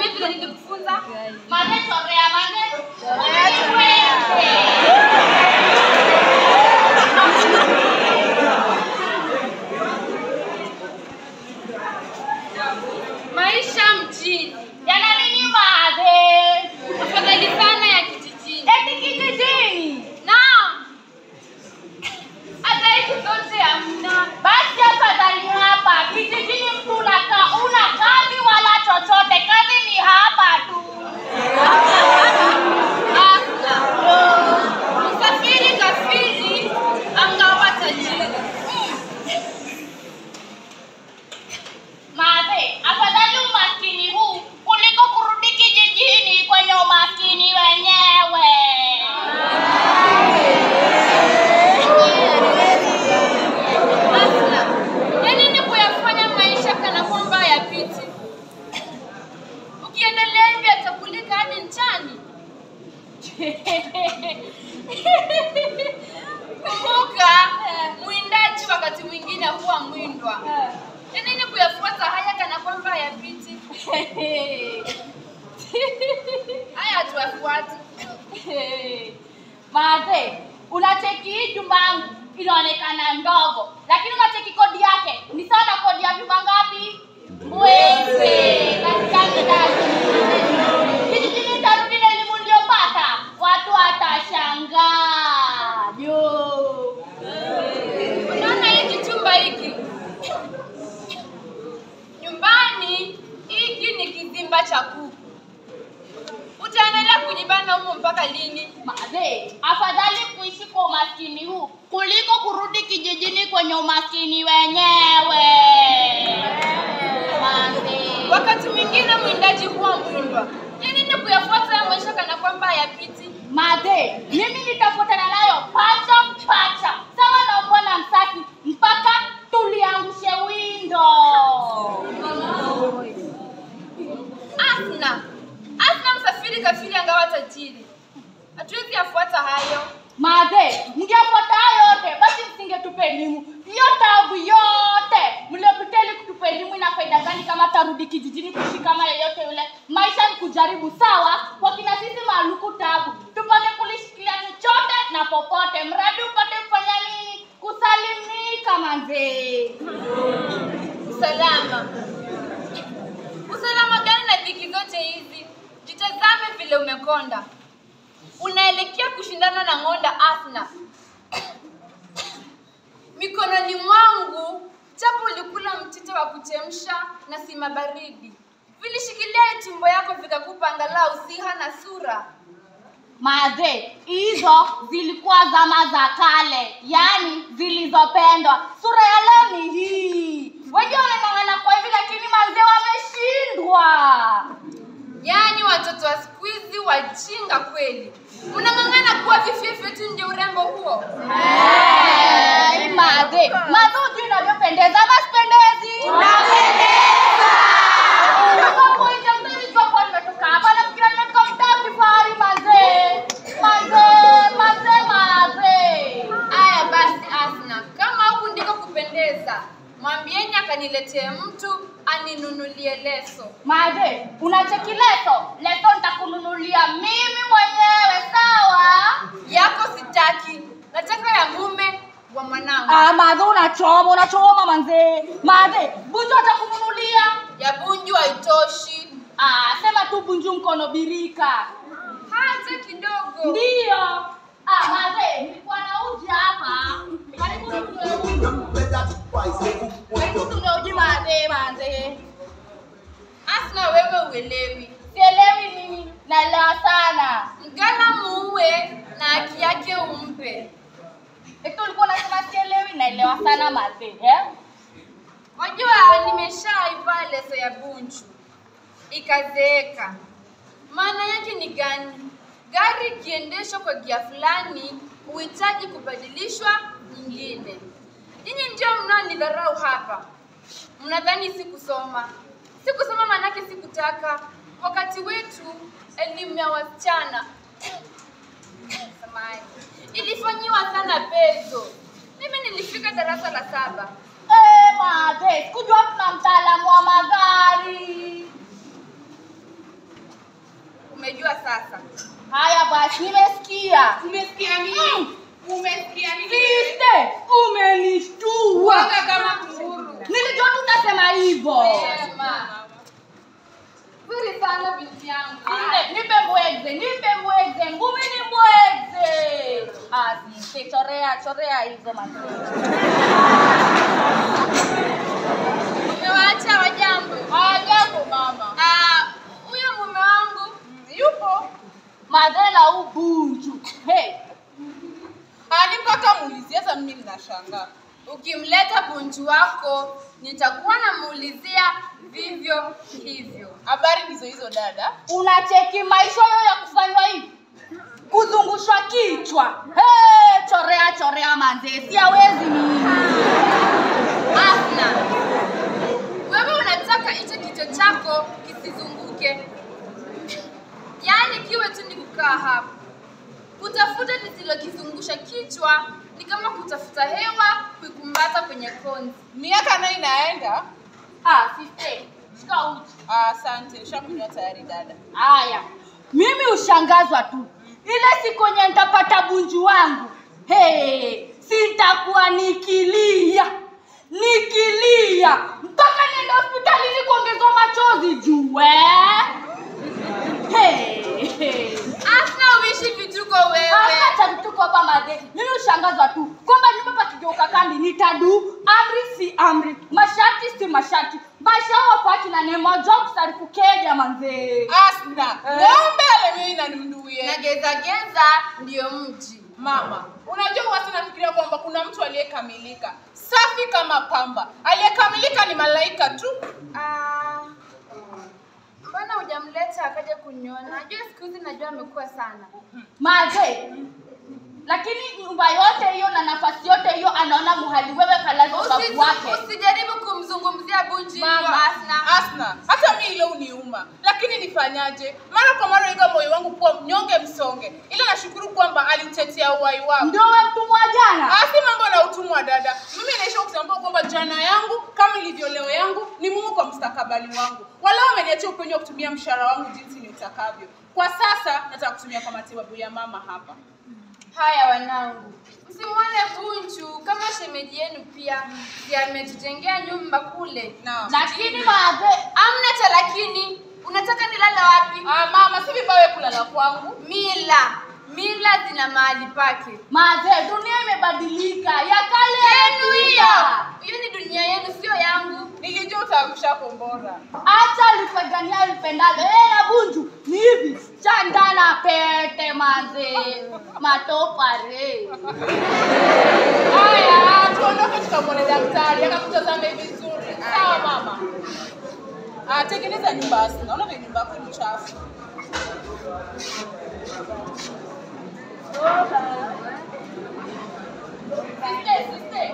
mimi vile nilikufunza. Mane chorea mane. Maisha mjini. Yana nini madhe? Afadhali sana ya kijijini. Eti kijijini. Naam. Hata hizo zote hamna. Basi afadhali hapa. Kijijini mtu una kazi wala chochote. Kazi ni hapa tu. Msafiri kafiri angawa tajiri. Madhe, afadhali umaskini huu kuliko kurudi kijijini kwenye umaskini wenyewe. Asla, yani ni kuyafanya maisha kana kwamba yapiti. Ukiendelea hivi atakulika hadi nchani. Kumbuka, mwindaji wakati mwingine huwa mwindwa. Yani ni kuyafuata haya kana kwamba yapiti. Haya tuwafuati. Madhe, unacheki hii jumba yangu inaonekana ndogo, lakini unacheki kodi yake ni sawa na kodi ya vyumba ngapi? Mwezi katika mitaji. Kijijini tarudi na elimu niliyopata, watu watashangaa. Unaona hiki chumba hiki? Nyumbani hiki ni kizimba cha kuku. Utaendelea kujibana humo mpaka lini? Madhe, afadhali kuishi kwa umaskini huu kuliko kurudi kijijini kwenye umaskini wenyewe. Madhe. Wakati mwingine mwindaji huwa mwindwa. Yani ni kuyafuata ya maisha kana kwamba hayapiti. Madhe, mimi nitafuatana nayo pacha. Sawa na mbona msaki mpaka tuliangushe windo. Asna msafiri kafiri angawa tajiri. Hatuwezi yafuata hayo. Madhe, mngefuata hayo yote basi msingetupa elimu. Hiyo tabu yote mliopitia ili kutupa elimu ina faida gani kama tarudi kijijini kuishi kama yeyote yule? Maisha ni kujaribu, sawa? Kwa kina sisi maluku tabu. Tupate kulishikilia chochote na popote. Mradi upate kufanya nini? Kusalimika manze. Usalama gani na dhiki zote hizi? Jitazame vile umekonda. Unaelekea kushindana na ng'onda Asna. Mikononi mwangu chapo ulikula mchicha wa kuchemsha na sima baridi. Vilishikilia tumbo yako vikakupa angalau siha na sura. Madhe, hizo zilikuwa zama za kale, yani zilizopendwa. Sura ya leo ni hii. Wengi wameng'ang'ana kwa hivi lakini manze wameshindwa. Yani watoto wa siku hizi wajinga kweli. Unang'ang'ana kuwa vifyefe tu ndio urembo huo. Madhe, hujui unavyopendeza ama sipendezi? Unapendeza! Kwa hiyo mtani jua kwa nimetoka hapa na fikira nimetoka mtaa kifahari manze. Aya basi Asna, kama huku ndiko kupendeza, mwambieni akaniletee mtu aninunulie leso. Madhe, unacheki leso? Leso nitakununulia mimi mwenyewe, sawa? Yako sitaki, nataka ya mume wa mwanangu. Madhe unachoma manze. Madhe, Bunju atakununulia. Ya Bunju haitoshi. Sema tu Bunju mkono birika. Hata kidogo. Ndio. Madhe, nilikuwa na uji hapa. Karibu tunaoji madhe. Asna wewe uelewi. Sielewi nini? Naelewa sana. Mgana muue na haki yake umpe. Eti ulikuwa unasema sielewi? Naelewa sana madhe. Wajua nimeshaivaa leso ya Bunju. Ikazeeka. Maana yake ni gani? Gari kiendeshwa kwa gia fulani, uhitaji kubadilishwa nyingine. Nyinyi ndio mnaonidharau hapa. Mnadhani sikusoma. Sikusoma maanake sikutaka. Wakati wetu elimu ya wasichana ilifanyiwa sana pezo. Mimi nilifika darasa la 7. Madhe, sikujua tuna mtaalamu wa magari. tumejua sasa. Haya basi, nimesikia. Umesikia nini? Umesikia nini? Sister, umenishtua. Waka kama kunguru. Nilijua tutasema hivyo. Sema. Nzuri sana binti yangu. Sister, nipe mweze. Ngumi ni mweze. Sister, chorea hizo maneno. Umewaacha wajambo? Hajambo mama. Huyo mume wangu Yupo. Madela ubunju. Hey. Ani mpaka muulizie, sasa mimi ninashangaa. ukimleta bunju wako nitakuwa namuulizia vivyo hivyo. Habari ndizo hizo dada. Unacheki maisha yao ya kufanywa hivi? Kuzungushwa kichwa. Hey, chorea manze. Siawezi mimi. Asna, wewe unataka hicho kichwa chako kisizunguke. Yaani kiwe tu ni kukaa hapa. Kutafuta lisilokizungusha kichwa ni kama kutafuta hewa kuikumbata kwenye konzi. Miaka nayo inaenda. Sister, shika uchi. Asante, nishakunywa tayari dada. Haya, mimi ushangazwa tu. Ile siku yenye nitapata bunju wangu, sitakuwa nikilia mpaka niende hospitalini kuongezwa machozi juu. Asna, uishi vituko wewe. Acha vituko hapa madhe. Mimi ushangazwa tu kwamba nyumba pakigeuka kambi nitadu, amri si amri, mashati si mashati. Maisha wafaki na nemo job sarifu keja manze. Asna, ng'ombe mimi inanunduye. Na geza ndio mji. Mama, unajua watu nafikiria kwamba kuna mtu aliyekamilika, safi kama pamba. Aliyekamilika ni malaika tu. Mbona hujamleta akaja kuniona? Najua siku hizi najua amekuwa sana. Maze. Lakini nyumba yote hiyo na nafasi yote hiyo anaona muhali wewe kalazo babu wake. Usijaribu kumzungumzia bunji hiyo Asna. Asna, hata mimi ile uniuma. Lakini nifanyaje? Mara kwa mara iga moyo wangu kuwa mnyonge msonge. Ila nashukuru kwamba alitetea uhai wangu. Ndio wewe mtumwa jana? Si mambo na utumwa dada. Mimi naisha kutambua kwamba jana yangu kama ilivyo leo yangu ni muhimu kwa mustakabali wangu. Wala wameniachia upenyo kutumia mshahara wangu jinsi nitakavyo. Kwa sasa nataka kutumia kwa matibabu ya mama hapa. Haya wanangu, msimuone bunju kama shemeji yenu pia ametujengea nyumba kule. Lakini maze, amna cha lakini. Unataka nilala wapi? Mama, si vibaya kulala kwangu. Mila zina mahali pake. Maze, dunia imebadilika. Ya kale yenu hiyo ni dunia yenu, sio yangu. Nilijua utaangusha kombora. Acha alipigania alipendalo. Na bunju ni hivi. Chandana pete maze. Matopare. Haya, tuondoke tukamwone daktari akakutazame vizuri. Sawa mama. Tengeneza nyumba Asna. Naona vile nyumba yako ni chafu. Sister.